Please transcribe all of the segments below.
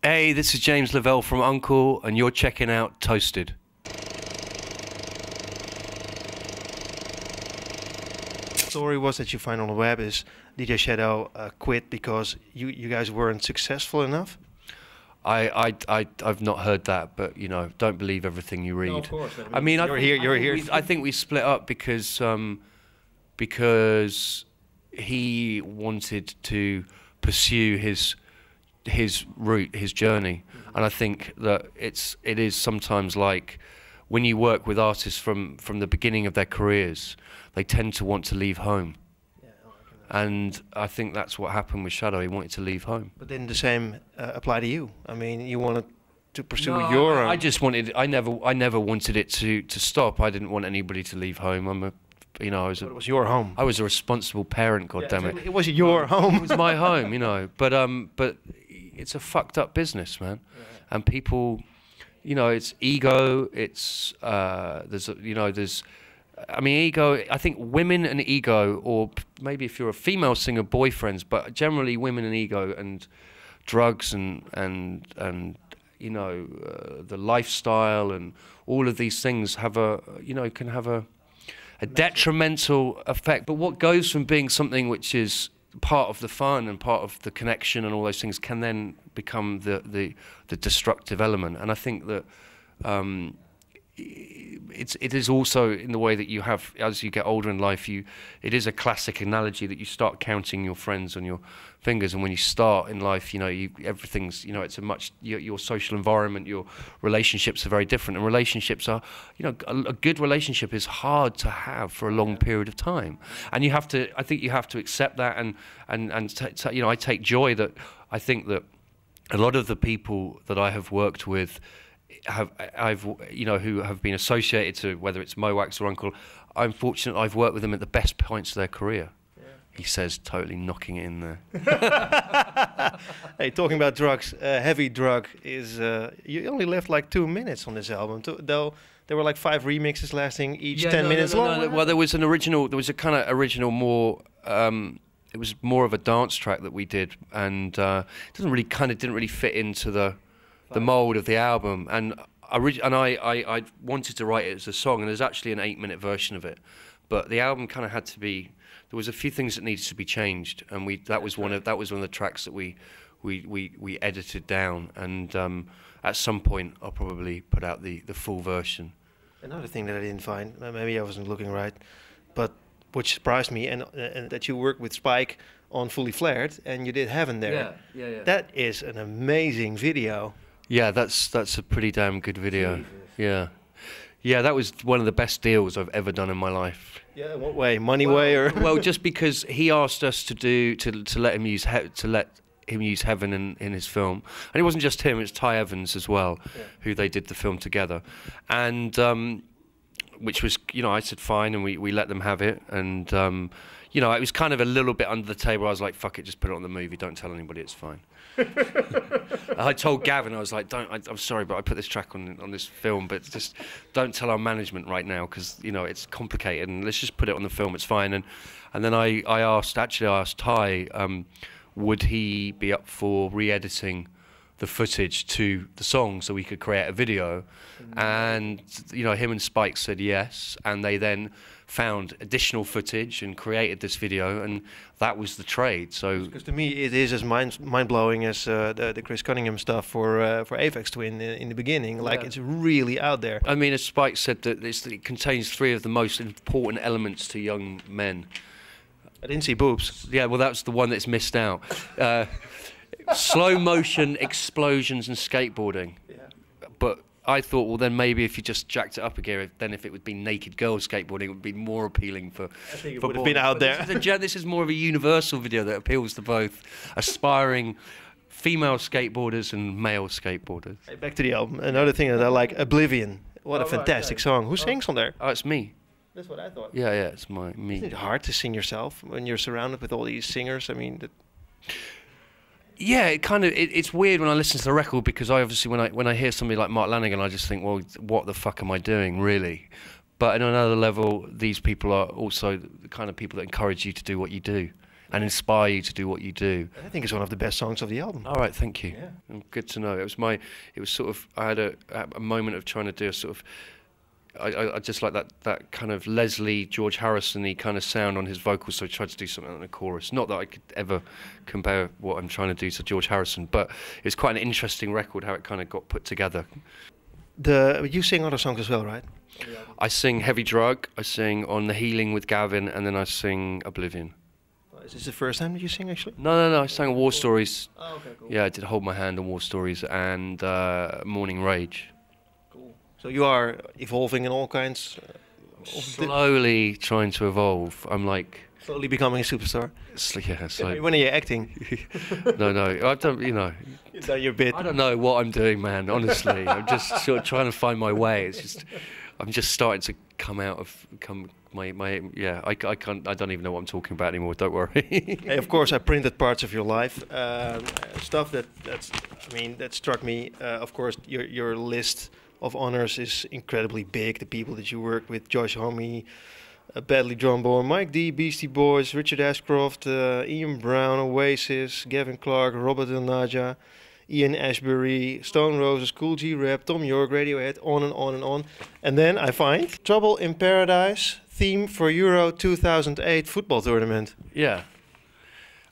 Hey, this is James Lavelle from Unkle, and you're checking out Toasted. The story was that you find on the web is DJ Shadow quit because you guys weren't successful enough. I've not heard that, but you know, don't believe everything you read. No, of course. I mean, you're here. I think we split up because he wanted to pursue his route, his journey, and I think that it is sometimes like when you work with artists from the beginning of their careers, they tend to want to leave home. And I think that's what happened with Shadow. He wanted to leave home. But didn't the same apply to you? I mean, you wanted to pursue No, your own. I just wanted. I never wanted it to stop. I didn't want anybody to leave home. It was your home. I was a responsible parent. God damn it! It was your home. It was my home, you know. But it's a fucked up business, man. Yeah. And people, you know, it's ego. It's there's. I mean, ego, I think women and ego, or maybe if you're a female singer, boyfriends, but generally women and ego and drugs and you know, the lifestyle and all of these things have can have a detrimental effect. But what goes from being something which is part of the fun and part of the connection and all those things can then become the destructive element. And I think that it is also in the way that you have, as you get older in life, it is a classic analogy that you start counting your friends on your fingers, and when you start in life, you know, everything's, you know, it's your social environment, your relationships are very different, and relationships are, you know, a good relationship is hard to have for a long period of time, and I think you have to accept that, and you know, I take joy that I think that a lot of the people that I have worked with who have been associated to, whether it's Mowax or Unkle, I'm fortunate I've worked with them at the best points of their career. Yeah. He says, totally knocking it in there. Hey, talking about drugs, heavy drug is, you only left like 2 minutes on this album, though there were like 5 remixes lasting each 10 minutes long. No. Well, there was a kind of original more, it was more of a dance track that we did, and it didn't really fit into the mold of the album, and I wanted to write it as a song, and there's actually an 8-minute version of it, but the album kind of had to be. There was a few things that needed to be changed, and that was one of the tracks that we edited down, and at some point I'll probably put out the full version. Another thing that I didn't find, maybe I wasn't looking right, but which surprised me, and that you worked with Spike on Fully Flared, and you did Heaven there. Yeah. That is an amazing video. Yeah, that's a pretty damn good video. Jesus. Yeah, that was one of the best deals I've ever done in my life. Yeah, in what way? Money way, or? Well, just because he asked us to let him use Heaven in his film, and it wasn't just him; it's Ty Evans as well, who they did the film together, and which was, you know, I said fine, and we let them have it, and you know, it was kind of a little bit under the table. I was like, fuck it, just put it on the movie. Don't tell anybody, it's fine. I told Gavin, I was like, I'm sorry, but I put this track on this film, but just don't tell our management right now, because, you know, it's complicated, and let's just put it on the film, it's fine. And then I asked Ty, would he be up for re-editing the footage to the song so we could create a video? And, you know, him and Spike said yes, and they then found additional footage and created this video, and that was the trade. So, because to me it is as mind-blowing as the Chris Cunningham stuff for Aphex Twin in the beginning. Like, it's really out there. I mean, as Spike said, that it contains 3 of the most important elements to young men. I didn't see boobs. Yeah, well, that's the one that's missed out. Slow motion, explosions, and skateboarding. Yeah. But I thought, well, then maybe if you just jacked it up a gear, then if it would be naked girls skateboarding, it would be more appealing for. I think it would have been out there. This is more of a universal video that appeals to both aspiring female skateboarders and male skateboarders. Hey, back to the album. Another thing that I like, Oblivion. What a fantastic song. Who sings on there? Oh, it's me. That's what I thought. Yeah, it's me. Isn't it hard to sing yourself when you're surrounded with all these singers? I mean, yeah, it's weird when I listen to the record, because I obviously when I hear somebody like Mark Lanegan, I just think, well, what the fuck am I doing, really? But on another level, these people are also the kind of people that encourage you to do what you do. and inspire you to do what you do. I think it's one of the best songs of the album. All right, thank you. Yeah. Good to know. It was sort of, I had a moment of trying to do a sort of, I just like that kind of Leslie, George Harrison-y kind of sound on his vocals, so I tried to do something on the chorus. Not that I could ever compare what I'm trying to do to George Harrison, but it's quite an interesting record how it kind of got put together. You sing other songs as well, right? I sing Heavy Drug, I sing on The Healing with Gavin, and then I sing Oblivion. Is this the first time that you sing, actually? No, I sang War Stories. Oh, okay, cool. Yeah, I did Hold My Hand on War Stories and Morning Rage. Cool. So you are evolving in all kinds Slowly trying to evolve. I'm like... Slowly becoming a superstar? When are you acting? No, I don't, you know... You've done your bit. I don't know what I'm doing, man, honestly. I'm just sort of trying to find my way. It's just... I'm just starting to come out of... I don't even know what I'm talking about anymore, don't worry. Hey, of course, I printed parts of your life. Stuff that struck me. Of course, your list of honors is incredibly big. The people that you worked with, Josh Homme, Badly Drumborn, Mike D, Beastie Boys, Richard Ashcroft, Ian Brown, Oasis, Gavin Clark, Robert and Naja, Ian Ashbury, Stone Roses, Cool G Rap, Tom York, Radiohead, on and on and on. And then I find Trouble in Paradise, theme for Euro 2008 football tournament. Yeah.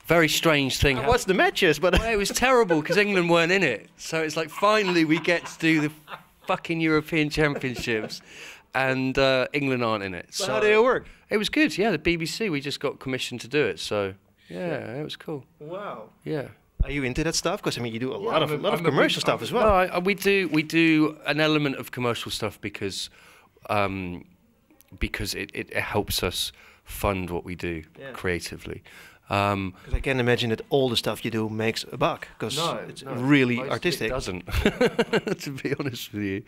Very strange thing. I watched the matches, but... Well, it was terrible because England weren't in it. So it's like, finally we get to do the fucking European Championships and England aren't in it. So how did it work? It was good, yeah, the BBC, we just got commissioned to do it, so yeah, it was cool. Wow. Yeah. Are you into that stuff? Because I mean, you do a lot of commercial stuff as well. No, we do an element of commercial stuff because it helps us fund what we do creatively. Because I can imagine that all the stuff you do makes a buck, because it's really artistic. It doesn't, to be honest with you.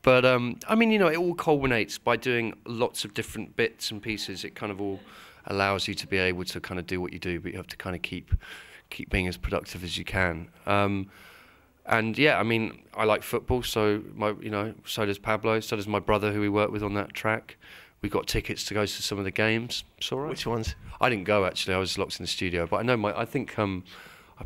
But I mean, you know, it all culminates by doing lots of different bits and pieces. It kind of all allows you to be able to kind of do what you do, but you have to kind of keep being as productive as you can. And yeah, I mean, I like football, so so does Pablo, so does my brother, who we work with on that track. We got tickets to go to some of the games. It's all right. Which ones? I didn't go, actually. I was locked in the studio. But I know I'm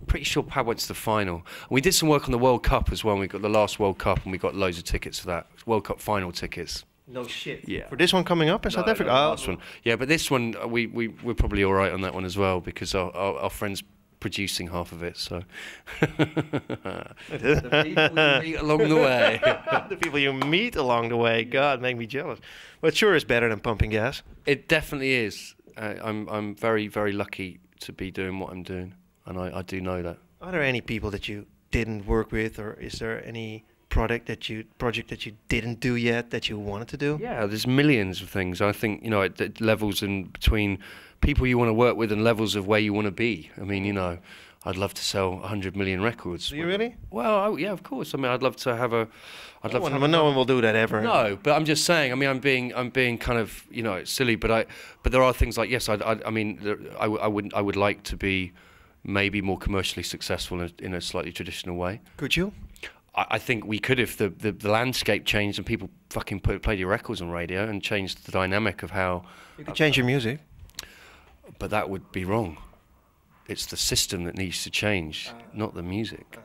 pretty sure Pab went to the final. We did some work on the World Cup as well. We got the last World Cup, and we got loads of tickets for that. World Cup final tickets. No shit. Yeah. For this one coming up in South Africa? No, last one. Yeah, but this one, we're probably all right on that one as well, because our friends producing half of it, so the people you meet along the way. The people you meet along the way, God, make me jealous. But it sure is better than pumping gas. It definitely is. I'm very, very lucky to be doing what I'm doing, and I do know that. Are there any people that you didn't work with, or is there any project that you didn't do yet that you wanted to do? Yeah, there's millions of things. I think, it levels in between people you want to work with and levels of where you want to be. I mean, I'd love to sell 100 million records. Do you really? Well, yeah, of course. I mean, I'd love to have a... No one will do that ever. No, but I'm just saying. I mean, I'm being kind of, silly. But there are things like, yes, I would like to be maybe more commercially successful in a slightly traditional way. Could you? I think we could if the landscape changed and people fucking played your records on radio and changed the dynamic of how... You could change your music. But that would be wrong. It's the system that needs to change, not the music.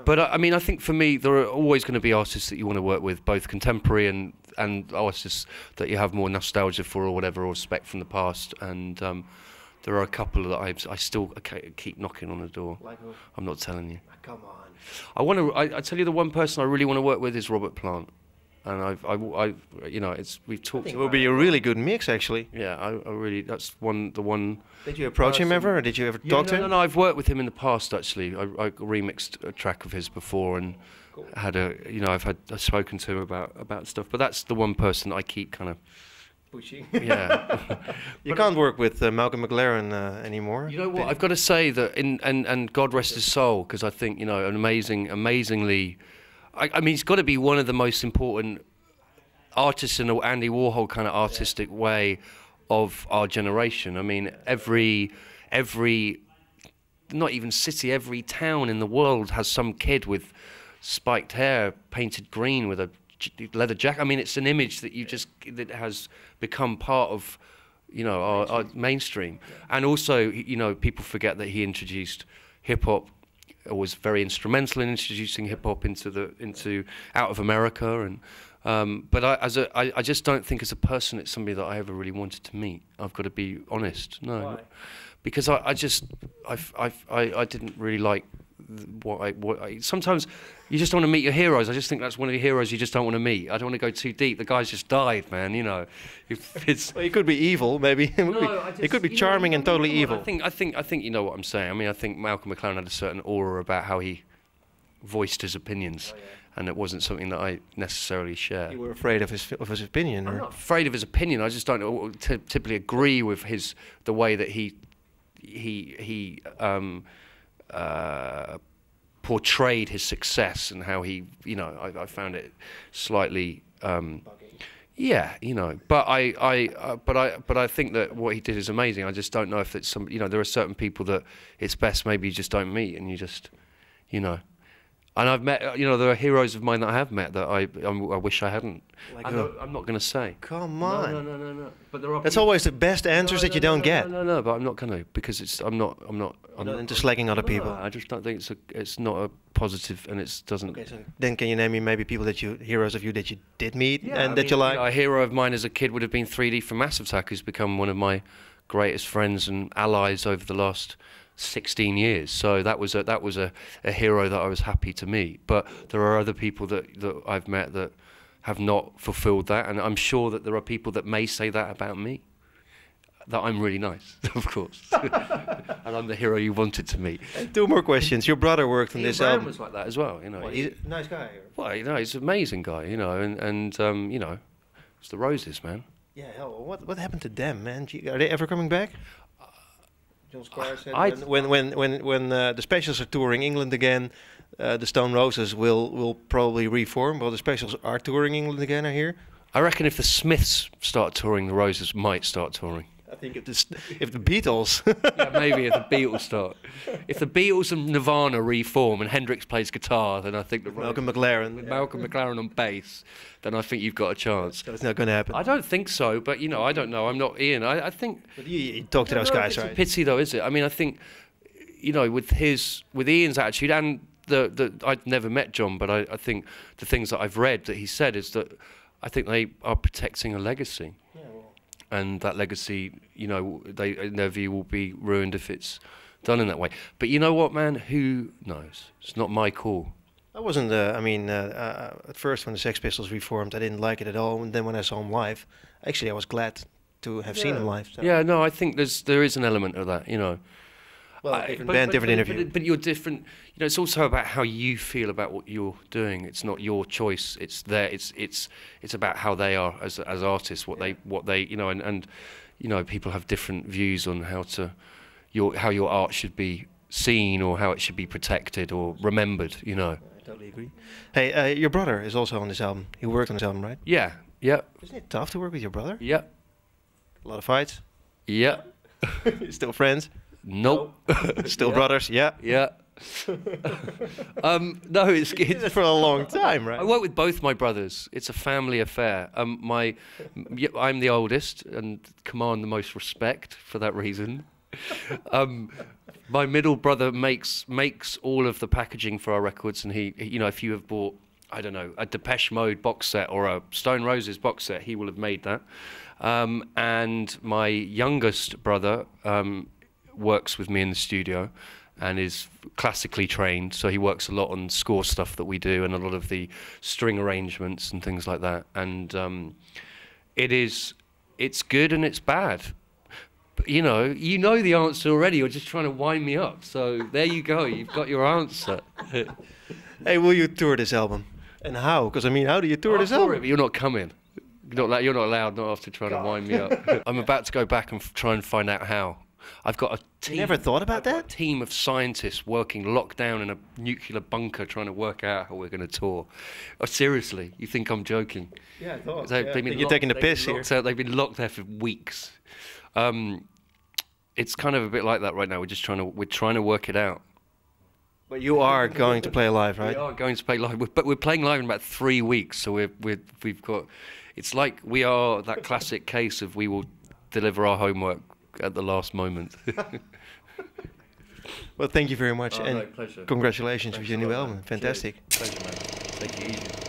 But I mean, I think for me, there are always going to be artists that you want to work with, both contemporary and artists that you have more nostalgia for or whatever, or respect from the past. And there are a couple that I still keep knocking on the door. Like who? I'm not telling you. Come on. I tell you, the one person I really want to work with is Robert Plant. And we've talked. I think it will be a really good mix, actually. Yeah, I really. That's the one. Did you approach him ever, or did you ever talk to him? No, I've worked with him in the past. Actually, I remixed a track of his before, and I've spoken to him about stuff. But that's the one person I keep kind of pushing. Yeah. You can't work with Malcolm McLaren anymore. You know what? I've got to say that and God rest his soul, because I think an amazingly. I mean, he's got to be one of the most important artists in the Andy Warhol kind of artistic way of our generation. I mean, every not even city, every town in the world has some kid with spiked hair painted green with a leather jacket. I mean, it's an image that that has become part of you know, are mainstream. And also, you know, people forget that he introduced hip hop, was very instrumental in introducing hip hop into out of America. And but I just don't think as a person it's somebody that I ever really wanted to meet. I've got to be honest. No. Why? Because I didn't really like sometimes you just don't want to meet your heroes. I just think that's one of the heroes you just don't want to meet. I don't want to go too deep. The guy's just died, man. You know, well, he could be evil, maybe. He could be charming and totally evil. I think you know what I'm saying. I mean, I think Malcolm McLaren had a certain aura about how he voiced his opinions, and it wasn't something that I necessarily share. You were afraid of his opinion, or? I'm not afraid of his opinion. I just don't typically agree with the way that he portrayed his success and how he, you know, I found it slightly, yeah, you know. But I think that what he did is amazing. I just don't know if it's some, you know, there are certain people that it's best maybe you just don't meet, and you just, you know. And I've met, you know, there are heroes of mine that I have met that I wish I hadn't. Like I'm not going to say. Come on. No. But there are. That's always the best answers that you don't get. No. But I'm not going to, because I'm not into slagging other people. I just don't think it's not a positive, and it doesn't. Okay, so then can you name me maybe people heroes of you that you did meet and that you like? You know, a hero of mine as a kid would have been 3D from Massive Attack, who's become one of my greatest friends and allies over the last 16 years. So that was a hero that I was happy to meet. But there are other people that I've met that have not fulfilled that, and I'm sure that there are people that may say that about me, that I'm really nice, of course. And I'm the hero you wanted to meet. Two more questions. Your brother worked on this album. Was like that as well, you know. Well, he's a nice guy. Well, you know, he's an amazing guy, you know, and you know, it's the Roses, man. Yeah, hell, what happened to them, man? Are they ever coming back? John Squire said when the Specials are touring England again, the Stone Roses will probably reform. Well, the Specials are touring England again, I hear. I reckon if the Smiths start touring, the Roses might start touring. I think if the Beatles... Yeah, maybe if the Beatles start. If the Beatles and Nirvana reform and Hendrix plays guitar, then I think the Malcolm McLaren. With Malcolm McLaren on bass, then I think you've got a chance. That's not going to happen. I don't think so, but, you know, I don't know. I'm not Ian. I think... But you talk to those guys, right? It's a pity, though, is it? I mean, I think, you know, with Ian's attitude, and I'd never met John, but I think the things that I've read that he said is that I think they are protecting a legacy. Yeah, well. And that legacy, you know, in their view, will be ruined if it's done in that way. But you know what, man? Who knows? It's not my call. I wasn't, at first when the Sex Pistols reformed, I didn't like it at all. And then when I saw them live, actually I was glad to have seen them live. So. Yeah, no, I think there is an element of that, you know. Well, different interview. But you're different. You know, it's also about how you feel about what you're doing. It's not your choice. It's it's about how they are as artists. What they you know, and you know, people have different views on how your art should be seen or how it should be protected or remembered. You know. I totally agree. Hey, your brother is also on this album. He worked on this album, right? Yeah. Yeah. Isn't it tough to work with your brother? Yeah. A lot of fights. Yeah. Still friends? Nope. Still brothers? Yeah. Yeah. No, it's for a long time, right? I work with both my brothers. It's a family affair. I'm the oldest and command the most respect for that reason. My middle brother makes all of the packaging for our records, and he, you know, if you have bought, I don't know, a Depeche Mode box set or a Stone Roses box set, he will have made that. And my youngest brother works with me in the studio and is classically trained, so he works a lot on score stuff that we do and a lot of the string arrangements and things like that. And it's good and it's bad. But, you know the answer already. You're just trying to wind me up. So there you go. You've got your answer. Hey, will you tour this album? And how? Because I mean, how do you tour this album? You're not coming. You're not allowed. Not after trying to wind me up. I'm about to go back and try and find out how. I've got a team. You never thought about that? A team of scientists working locked down in a nuclear bunker trying to work out how we're going to tour. Oh, seriously, you think I'm joking? Yeah, I thought. You're taking the piss here. They've been locked there for weeks. It's kind of a bit like that right now. We're trying to work it out. But you are going to play live, right? We are going to play live, but we're playing live in about 3 weeks. So we've got. It's like we are that classic case of we will deliver our homework at the last moment. Well, thank you very much, and no, pleasure. congratulations Thanks with your a new lot, album. man. Fantastic. Cheers. Pleasure, man. Take it easy.